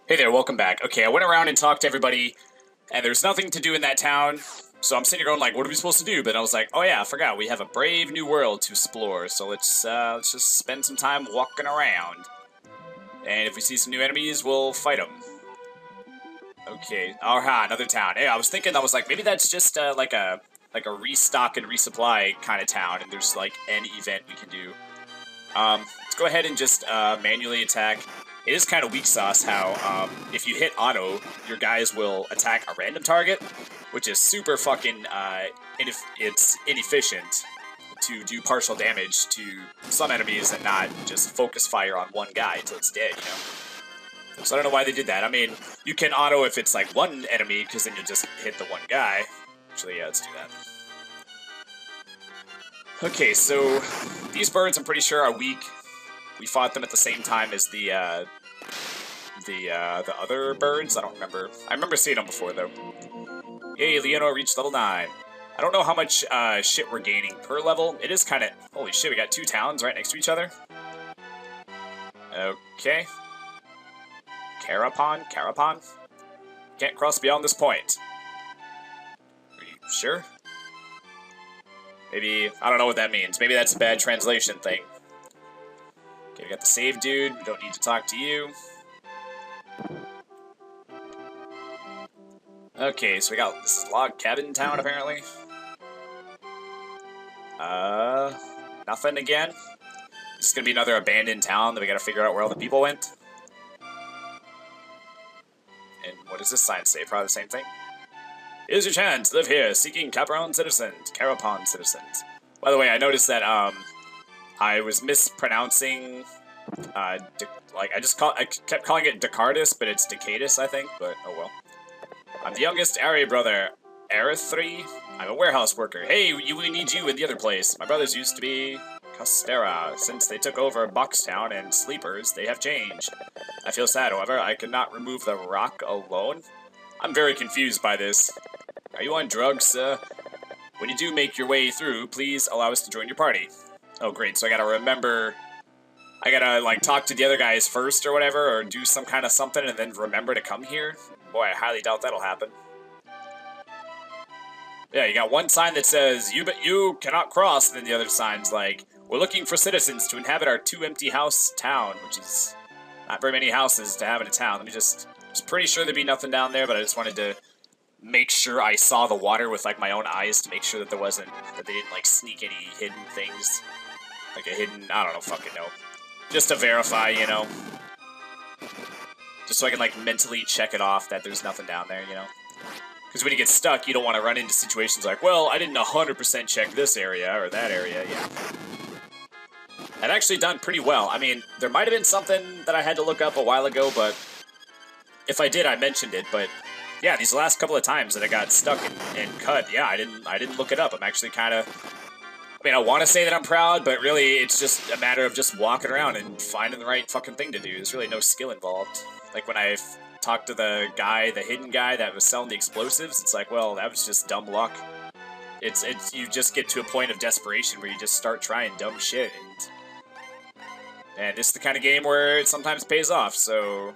Hey there, welcome back. Okay, I went around and talked to everybody, and there's nothing to do in that town. So I'm sitting here going like, what are we supposed to do? But I was like, oh yeah, I forgot. We have a brave new world to explore. So let's just spend some time walking around. And if we see some new enemies, we'll fight them. Okay. Aha, another town. Hey, I was thinking, I was like, maybe that's just like a restock and resupply kind of town, and there's like an event we can do. Let's go ahead and just manually attack. It is kind of weak sauce how if you hit auto, your guys will attack a random target, which is super fucking it's inefficient to do partial damage to some enemies and not just focus fire on one guy until it's dead, you know? So I don't know why they did that. I mean, you can auto if it's like one enemy, because then you just hit the one guy. Actually, yeah, let's do that. Okay, so these birds I'm pretty sure are weak. We fought them at the same time as the other birds. I don't remember. I remember seeing them before though. Yay, Leonor reached level 9. I don't know how much shit we're gaining per level. It is kind of holy shit. We got two towns right next to each other. Okay. Carapon. Can't cross beyond this point. Are you sure? Maybe, I don't know what that means. Maybe that's a bad translation thing. Okay, we got the save dude. We don't need to talk to you. Okay, so we got, this is Log Cabin Town, apparently. Nothing again. This is gonna be another abandoned town that we gotta figure out where all the people went. And what does this sign say? Probably the same thing. Here's your chance. Live here, seeking Caparon citizens. Carapon citizens. By the way, I noticed that, I was mispronouncing, I kept calling it Descartes, but it's Decatus, I think, but oh well. I'm the youngest Ari brother, Arithri. I'm a warehouse worker. Hey, we need you in the other place. My brothers used to be Costera. Since they took over Boxtown and Sleepers, they have changed. I feel sad, however, I could not remove the rock alone. I'm very confused by this. Are you on drugs, sir? When you do make your way through, please allow us to join your party. Oh, great, so I gotta remember... I gotta, like, talk to the other guys first or whatever, or do some kind of something and then remember to come here? Boy, I highly doubt that'll happen. Yeah, you got one sign that says, you cannot cross, and then the other sign's like, we're looking for citizens to inhabit our two-empty house town, which is not very many houses to have in a town. Let me just... I was pretty sure there'd be nothing down there, but I just wanted to make sure I saw the water with, like, my own eyes to make sure that there wasn't... that they didn't, like, sneak any hidden things. Like a hidden... I don't know, fucking know. Just to verify, you know? Just so I can, like, mentally check it off that there's nothing down there, you know? Because when you get stuck, you don't want to run into situations like, well, I didn't 100% check this area or that area, yeah. I've actually done pretty well. I mean, there might have been something that I had to look up a while ago, but if I did, I mentioned it, but yeah, these last couple of times that I got stuck and cut, yeah, I didn't look it up. I'm actually kind of... I mean, I want to say that I'm proud, but really, it's just a matter of just walking around and finding the right fucking thing to do. There's really no skill involved. Like, when I talked to the guy, the hidden guy that was selling the explosives, it's like, well, that was just dumb luck. It's you just get to a point of desperation where you just start trying dumb shit, and this is the kind of game where it sometimes pays off, so...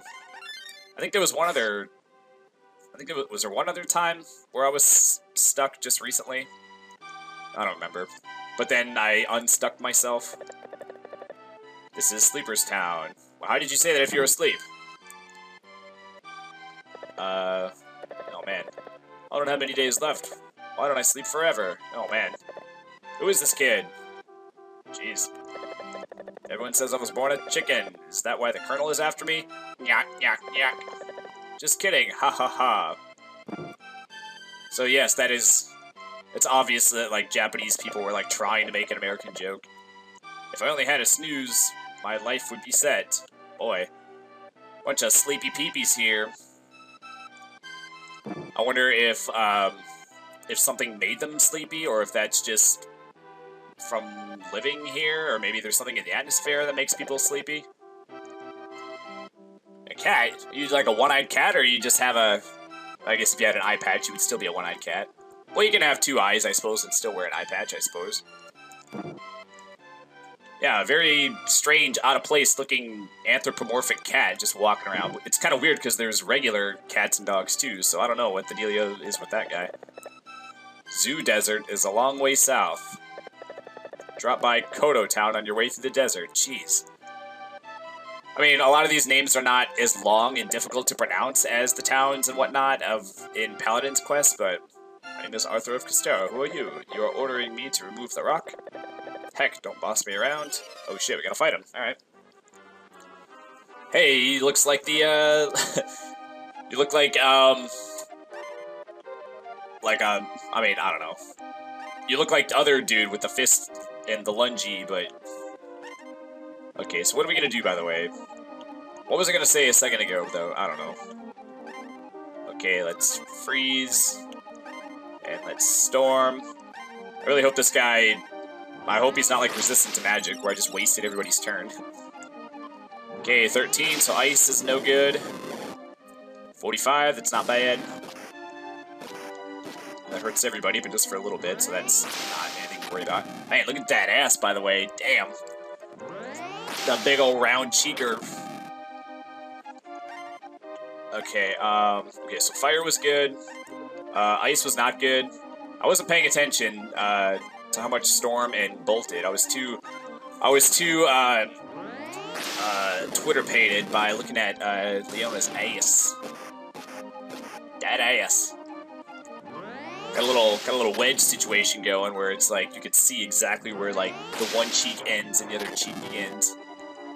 I think there was one other... was there one other time where I was stuck just recently? I don't remember. But then I unstuck myself. This is Sleeper's Town. Well, how did you say that if you were asleep? Oh man. I don't have many days left. Why don't I sleep forever? Oh man. Who is this kid? Jeez. Everyone says I was born a chicken. Is that why the colonel is after me? Yak, yak, yak. Just kidding. Ha ha ha. So yes, that is... It's obvious that, like, Japanese people were, like, trying to make an American joke. If I only had a snooze, my life would be set. Boy. Bunch of sleepy peepees here. I wonder if something made them sleepy, or if that's just from living here, or maybe there's something in the atmosphere that makes people sleepy. A cat? You like a one-eyed cat, or you just have a... I guess if you had an eye patch, you would still be a one-eyed cat. Well, you can have two eyes, I suppose, and still wear an eye patch, I suppose. Yeah, a very strange, out-of-place looking anthropomorphic cat just walking around. It's kind of weird because there's regular cats and dogs too, so I don't know what the dealio is with that guy. Zoo Desert is a long way south. Drop by Koto Town on your way through the desert. Jeez. I mean, a lot of these names are not as long and difficult to pronounce as the towns and whatnot in Paladin's Quest, but my name is Arthur of Castero. Who are you? You are ordering me to remove the rock? Heck, don't boss me around. Oh shit, we gotta fight him. Alright. Hey, he looks like the, you look like, I mean, I don't know. You look like the other dude with the fist and the lungy, but... Okay, so what are we gonna do, by the way? What was I gonna say a second ago, though? I don't know. Okay, let's freeze. And let's storm. I really hope this guy... I hope he's not, like, resistant to magic, where I just wasted everybody's turn. Okay, 13, so ice is no good. 45, that's not bad. That hurts everybody, but just for a little bit, so that's not anything to worry about. Man, look at that ass, by the way. Damn. The big old round cheeker. Okay, okay, so fire was good. Ice was not good. I wasn't paying attention, to how much Storm and Bolt did. I was too Twitter-pated by looking at, Leona's ass. That ass. Got a little wedge situation going where it's like, you could see exactly where, like, the one cheek ends and the other cheek begins.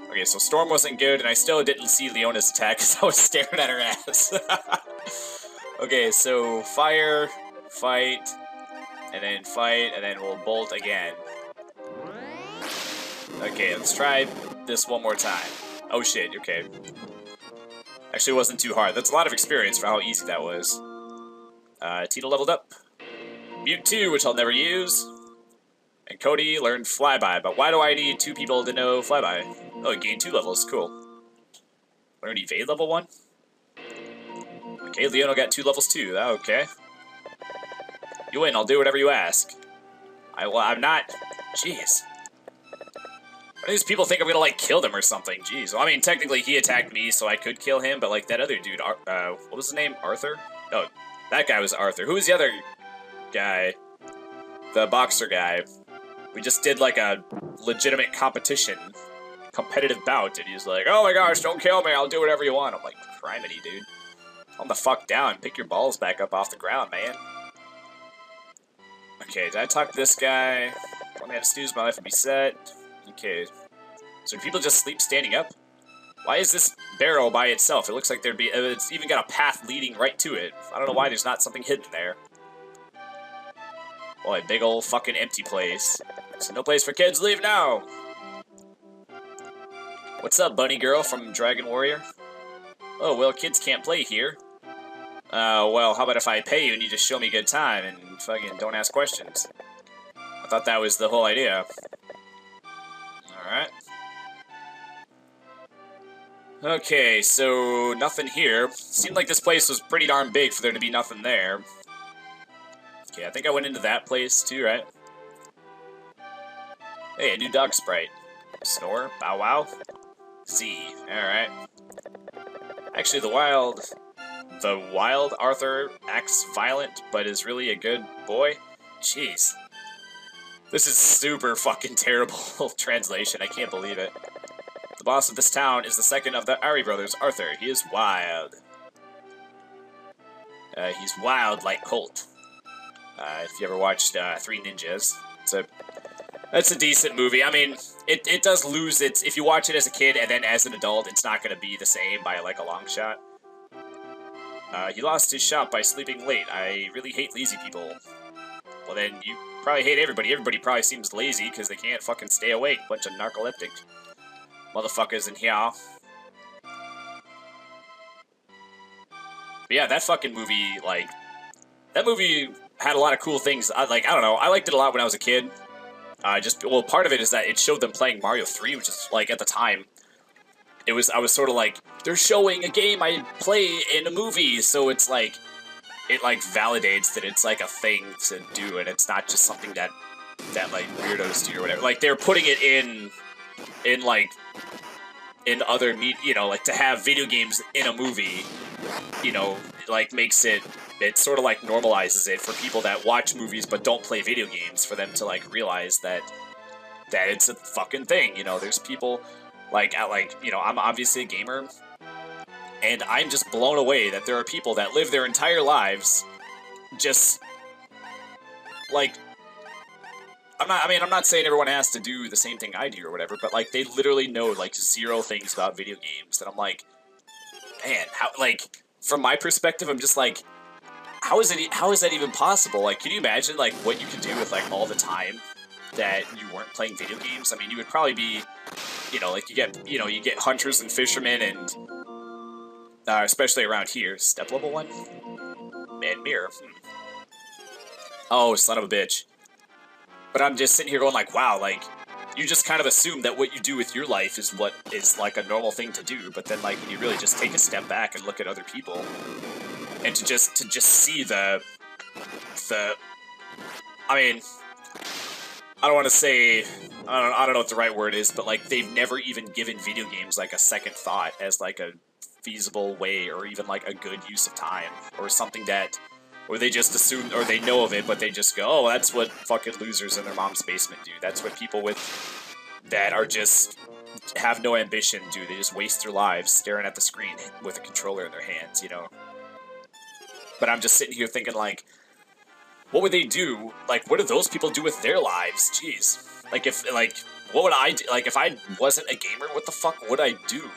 Okay, so Storm wasn't good, and I still didn't see Leona's attack because I was staring at her ass. Okay, so fire, fight, and then we'll bolt again. Okay, let's try this one more time. Oh shit, okay. Actually, it wasn't too hard. That's a lot of experience for how easy that was. Tito leveled up. Mute 2, which I'll never use. And Cody learned Flyby, but why do I need 2 people to know Flyby? Oh, it gained 2 levels, cool. Learned Evade level 1? Okay, Leona got 2 levels too, okay. You win, I'll do whatever you ask. I'm not... Jeez. Why do these people think I'm gonna, like, kill them or something? Jeez. Well, I mean, technically he attacked me, so I could kill him, but, like, that other dude, what was his name? Arthur? No, that guy was Arthur. Who was the other guy? The boxer guy. We just did, like, a legitimate competitive bout, and he's like, oh my gosh, don't kill me, I'll do whatever you want. I'm like, criminy, dude. Calm the fuck down. Pick your balls back up off the ground, man. Okay, did I talk to this guy? Let me have snooze, my life would be set. Okay. So do people just sleep standing up? Why is this barrel by itself? It looks like there'd be... It's even got a path leading right to it. I don't know why there's not something hidden there. Boy, big old fucking empty place. So no place for kids, leave now! What's up, bunny girl from Dragon Warrior? Oh, well, kids can't play here. Well, how about if I pay you and you just show me a good time and fucking don't ask questions? I thought that was the whole idea. Alright. Okay, so nothing here. Seemed like this place was pretty darn big for there to be nothing there. Okay, I think I went into that place too, right? Hey, a new dog sprite. Snore, bow wow. Z, alright. Actually, the wild Arthur acts violent, but is really a good boy. Jeez. This is super fucking terrible translation, I can't believe it. The boss of this town is the second of the Ari brothers, Arthur. He is wild. He's wild like Colt. If you ever watched Three Ninjas, that's a decent movie. I mean, it does lose its... If you watch it as a kid and then as an adult, it's not going to be the same by, like, a long shot. He lost his shop by sleeping late. I really hate lazy people. Well, then you probably hate everybody. Everybody probably seems lazy because they can't fucking stay awake. Bunch of narcoleptic motherfuckers in here. But yeah, that fucking movie, like... That movie had a lot of cool things. I don't know. I liked it a lot when I was a kid. Well, part of it is that it showed them playing Mario 3, which is, like, at the time, I was sort of like, they're showing a game I play in a movie, so it's like, it, like, validates that it's, like, a thing to do, and it's not just something that like, weirdos do or whatever. Like, they're putting it in in like in other you know, like to have video games in a movie, you know, like makes it sort of like normalizes it for people that watch movies but don't play video games, for them to like realize that it's a fucking thing. You know, there's people like you know, I'm obviously a gamer, and I'm just blown away that there are people that live their entire lives just like, I'm not saying everyone has to do the same thing I do or whatever, but like they literally know like zero things about video games. And I'm like, man, how, like, from my perspective, I'm just like, how is that even possible? Like, can you imagine like what you could do with like all the time that you weren't playing video games? I mean, you would probably be, you know, like you get hunters and fishermen, and especially around here, step level 1, man, mirror. Oh, son of a bitch. But I'm just sitting here going like, wow, like, you just kind of assume that what you do with your life is what is like a normal thing to do. But then like when you really just take a step back and look at other people, and to just see the I mean, I don't want to say, I don't know what the right word is, but like they've never even given video games like a second thought as like a feasible way, or even like a good use of time, or something that, or they just assume, or they know of it, but they just go, oh, that's what fucking losers in their mom's basement do. That's what people that are just have no ambition do. They just waste their lives staring at the screen with a controller in their hands, you know? But I'm just sitting here thinking like, what would they do? Like, what do those people do with their lives? Jeez. Like, what would I do? Like, if I wasn't a gamer, what the fuck would I do?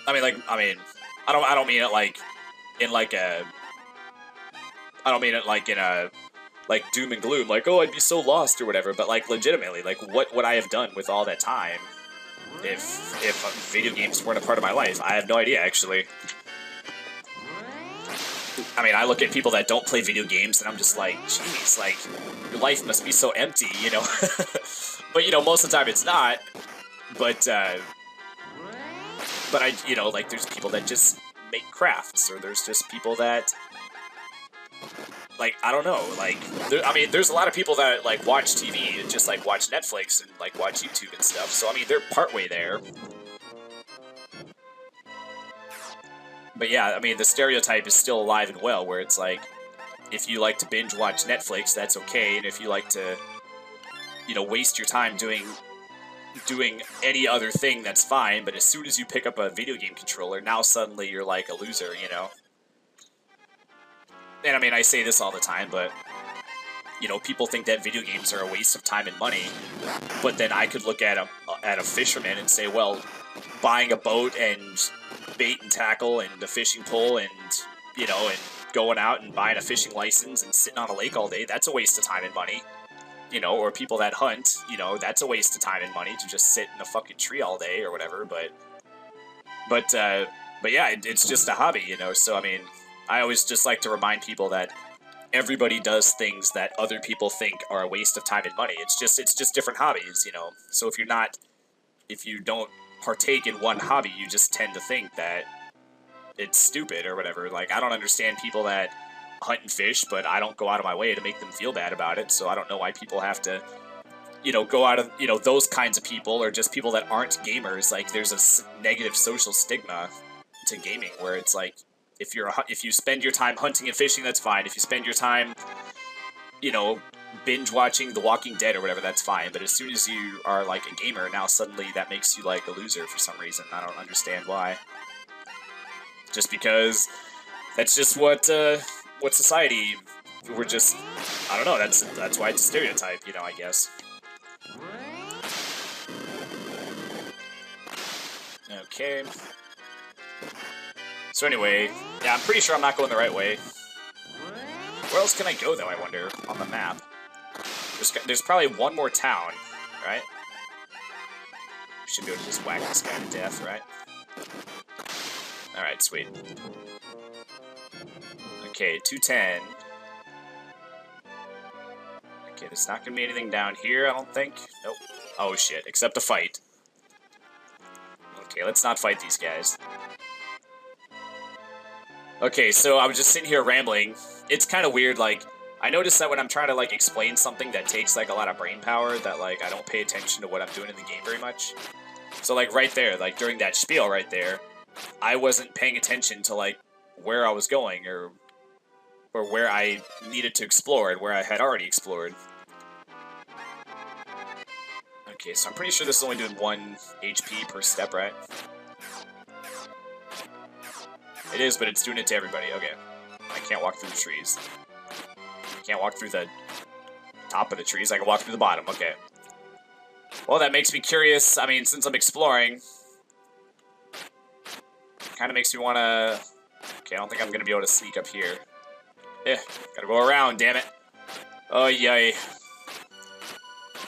I mean, I don't mean it like, in like a, I don't mean it like in a, like doom and gloom, like, oh, I'd be so lost or whatever, but like legitimately, like what would I have done with all that time if video games weren't a part of my life? I have no idea, actually. I mean, I look at people that don't play video games and I'm just like, jeez, like, your life must be so empty, you know? But, you know, most of the time it's not. But I, you know, like, there's people that just make crafts, or there's just people that, like, I don't know, like, I mean, there's a lot of people that, like, watch TV and just, like, watch Netflix and, like, watch YouTube and stuff, so, I mean, they're partway there. But yeah, I mean, the stereotype is still alive and well, where it's like, if you like to binge watch Netflix, that's okay, and if you like to, you know, waste your time doing any other thing, that's fine, but as soon as you pick up a video game controller, now suddenly you're like a loser, you know? And I mean, I say this all the time, but, you know, people think that video games are a waste of time and money, but then I could look at a fisherman and say, well, buying a boat and bait and tackle and a fishing pole and, you know, and going out and buying a fishing license and sitting on a lake all day, that's a waste of time and money. You know, or people that hunt, you know, that's a waste of time and money to just sit in a fucking tree all day or whatever, but yeah, it's just a hobby, you know, so I mean, I always just like to remind people that everybody does things that other people think are a waste of time and money. It's just different hobbies, you know, so if you don't partake in one hobby, you just tend to think that it's stupid or whatever. Like, I don't understand people that hunt and fish, but I don't go out of my way to make them feel bad about it, so I don't know why people have to, you know, go out of, you know, those kinds of people, or just people that aren't gamers. Like, there's a negative social stigma to gaming, where it's like, if you spend your time hunting and fishing, that's fine. If you spend your time, you know, binge watching The Walking Dead or whatever, that's fine. But as soon as you are like a gamer, now suddenly that makes you like a loser for some reason. I don't understand why. Just because that's just what society, we're just, I don't know, that's why it's a stereotype, you know, I guess. Okay. So anyway, yeah, I'm pretty sure I'm not going the right way. Where else can I go, though, I wonder, on the map? There's probably one more town, right? Should be able to just whack this guy to death, right? Alright, sweet. Okay, 210. Okay, there's not gonna be anything down here, I don't think. Nope. Oh shit, except a fight. Okay, let's not fight these guys. Okay, so I was just sitting here rambling. It's kind of weird, like, I noticed that when I'm trying to, like, explain something that takes, like, a lot of brain power, that, like, I don't pay attention to what I'm doing in the game very much. So, like, right there, like, during that spiel right there, I wasn't paying attention to, like, where I was going, or where I needed to explore, and where I had already explored. Okay, so I'm pretty sure this is only doing 1 HP per step, right? It is, but it's doing it to everybody. Okay. I can't walk through the trees. I can't walk through the top of the trees. I can walk through the bottom. Okay. Well, that makes me curious. I mean, since I'm exploring, kind of makes me want to... Okay, I don't think I'm going to be able to sneak up here. Gotta go around, damn it. Oh, yay.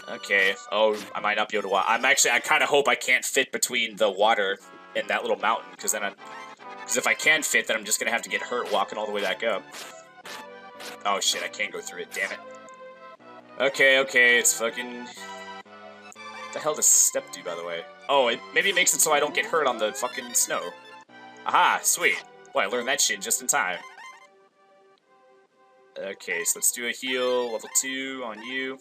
Okay. Oh, I might not be able to walk. I kind of hope I can't fit between the water and that little mountain, because then because if I can fit, then I'm just going to have to get hurt walking all the way back up. Oh, shit, I can't go through it, damn it. Okay, it's fucking... What the hell does step do, by the way? Oh, maybe it makes it so I don't get hurt on the fucking snow. Aha, sweet. Boy, I learned that shit just in time. Okay, so let's do a heal, level 2 on you.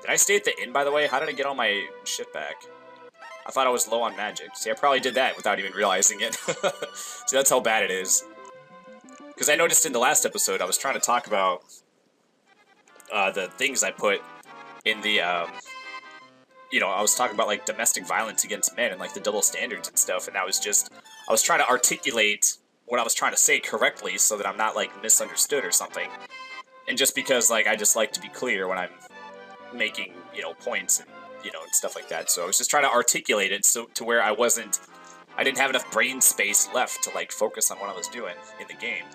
Did I stay at the inn, by the way? How did I get all my shit back? I thought I was low on magic. See, I probably did that without even realizing it. See, that's how bad it is. Because I noticed in the last episode, I was trying to talk about the things I put in the, you know, I was talking about, like, domestic violence against men and, like, the double standards and stuff, and that was just, I was trying to articulate what I was trying to say correctly so that I'm not, like, misunderstood or something. And just because, like, I just like to be clear when I'm making, you know, points and, you know, and stuff like that. So I was just trying to articulate it so to where I didn't have enough brain space left to, like, focus on what I was doing in the game.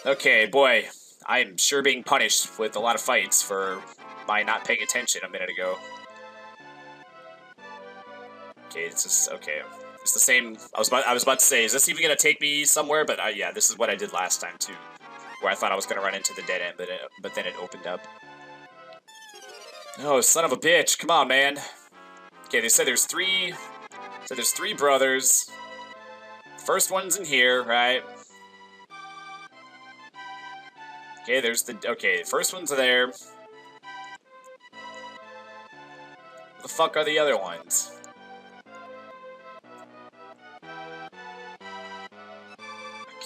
Okay, boy, I am sure being punished with a lot of fights for my not paying attention a minute ago. Okay, it's just, okay. It's the same, I was about to say, is this even gonna take me somewhere? But yeah, this is what I did last time too, where I thought I was gonna run into the dead end, but then it opened up. Oh, son of a bitch! Come on, man. Okay, they said there's three brothers. First one's in here, right? Okay, okay, first one's there. Where the fuck are the other ones?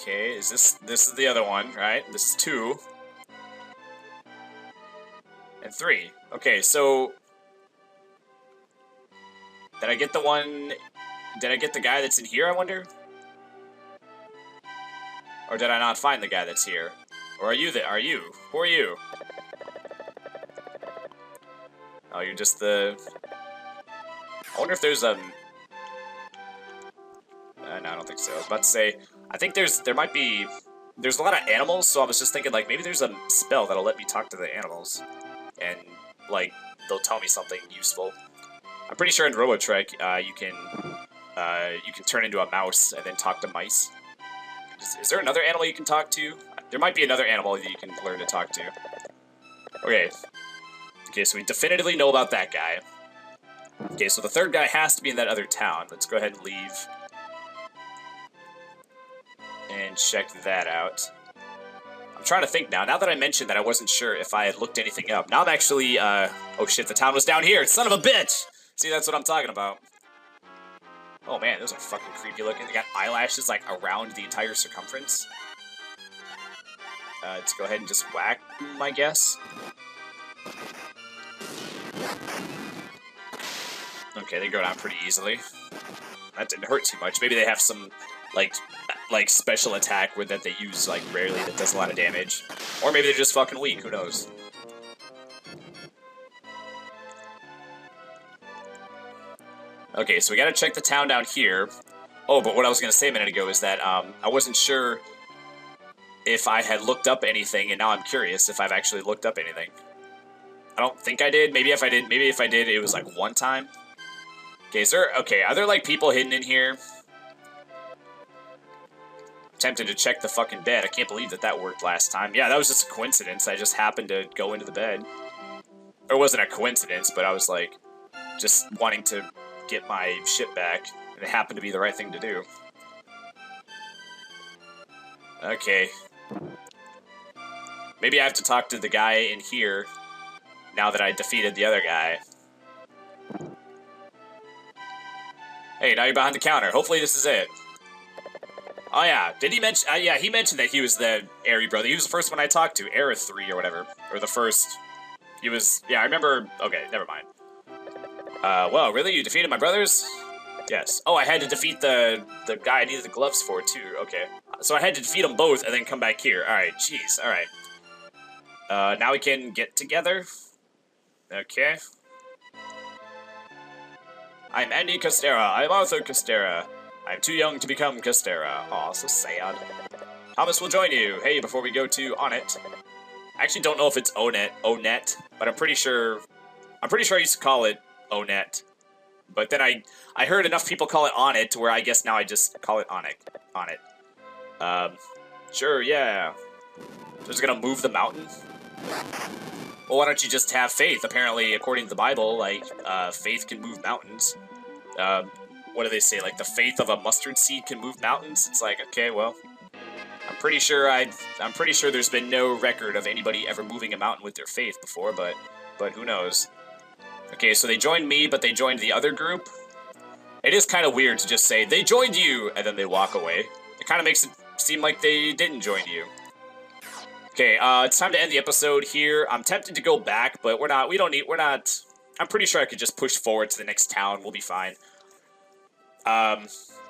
Okay, this is the other one, right? This is 2. And 3. Okay, so... Did I get the guy that's in here, I wonder? Or did I not find the guy that's here? Or are you Who are you? Oh, you're just the... I wonder if there's a... no, I don't think so. I was about to say... I think there's a lot of animals, so I was just thinking, like, maybe there's a spell that'll let me talk to the animals. And, like, they'll tell me something useful. I'm pretty sure in Robotrek, you can turn into a mouse and then talk to mice. Is there another animal you can talk to? There might be another animal that you can learn to talk to. Okay. Okay, so we definitively know about that guy. Okay, so the third guy has to be in that other town. Let's go ahead and leave. And check that out. I'm trying to think now. Now that I mentioned that I wasn't sure if I had looked anything up. Now I'm actually, oh shit, the town was down here! Son of a bitch! See, that's what I'm talking about. Oh man, those are fucking creepy looking. They got eyelashes, like, around the entire circumference. Let's go ahead and just whack them, I guess. Okay, they go down pretty easily. That didn't hurt too much. Maybe they have some, like special attack that they use, like, rarely that does a lot of damage. Or maybe they're just fucking weak, who knows. Okay, so we gotta check the town down here. Oh, but what I was gonna say a minute ago is that, I wasn't sure if I had looked up anything, and now I'm curious if I've actually looked up anything. I don't think I did. Maybe if I did, it was, like, one time. Okay, are there, like, people hidden in here? Tempted to check the fucking bed. I can't believe that worked last time. Yeah, that was just a coincidence. I just happened to go into the bed. Or it wasn't a coincidence, but I was, like, just wanting to get my shit back. And it happened to be the right thing to do. Okay. Maybe I have to talk to the guy in here now that I defeated the other guy. Hey, now you're behind the counter. Hopefully this is it. Oh yeah, did he mention? Yeah, he mentioned that he was the Airy brother. He was the first one I talked to, Era 3 or whatever, or the first. He was. Yeah, I remember. Okay, never mind. Well, really, you defeated my brothers? Yes. Oh, I had to defeat the guy I needed the gloves for too. Okay, so I had to defeat them both and then come back here. All right, jeez. All right. Now we can get together. Okay. I'm Andy Costera. I'm Arthur Costera. I'm too young to become Costera. Aw, so sad. Thomas will join you. Hey, before we go to Onet. I actually don't know if it's Onet, but I'm pretty sure I used to call it Onet. But then I heard enough people call it Onet where I guess now I just call it Onet. Sure, yeah. So just gonna move the mountain? Well, why don't you just have faith? Apparently, according to the Bible, like, faith can move mountains. What do they say? Like, the faith of a mustard seed can move mountains? It's like, okay, well, I'm pretty sure there's been no record of anybody ever moving a mountain with their faith before, but who knows? Okay, so they joined me, but they joined the other group. It is kind of weird to just say, they joined you, and then they walk away. It kind of makes it seem like they didn't join you. Okay, it's time to end the episode here. I'm tempted to go back, but we're not. I'm pretty sure I could just push forward to the next town. We'll be fine. So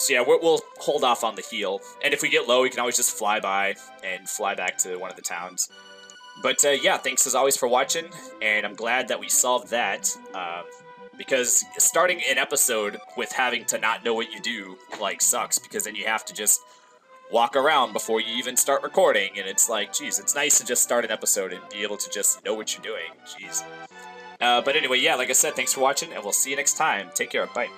yeah, we'll hold off on the heal. And if we get low, we can always just fly by and fly back to one of the towns. But yeah, thanks as always for watching, and I'm glad that we solved that. Because starting an episode with having to not know what you do, like, sucks, because then you have to just walk around before you even start recording, and it's like, geez, it's nice to just start an episode and be able to just know what you're doing, jeez. But anyway, yeah, like I said, thanks for watching, and we'll see you next time. Take care, bye.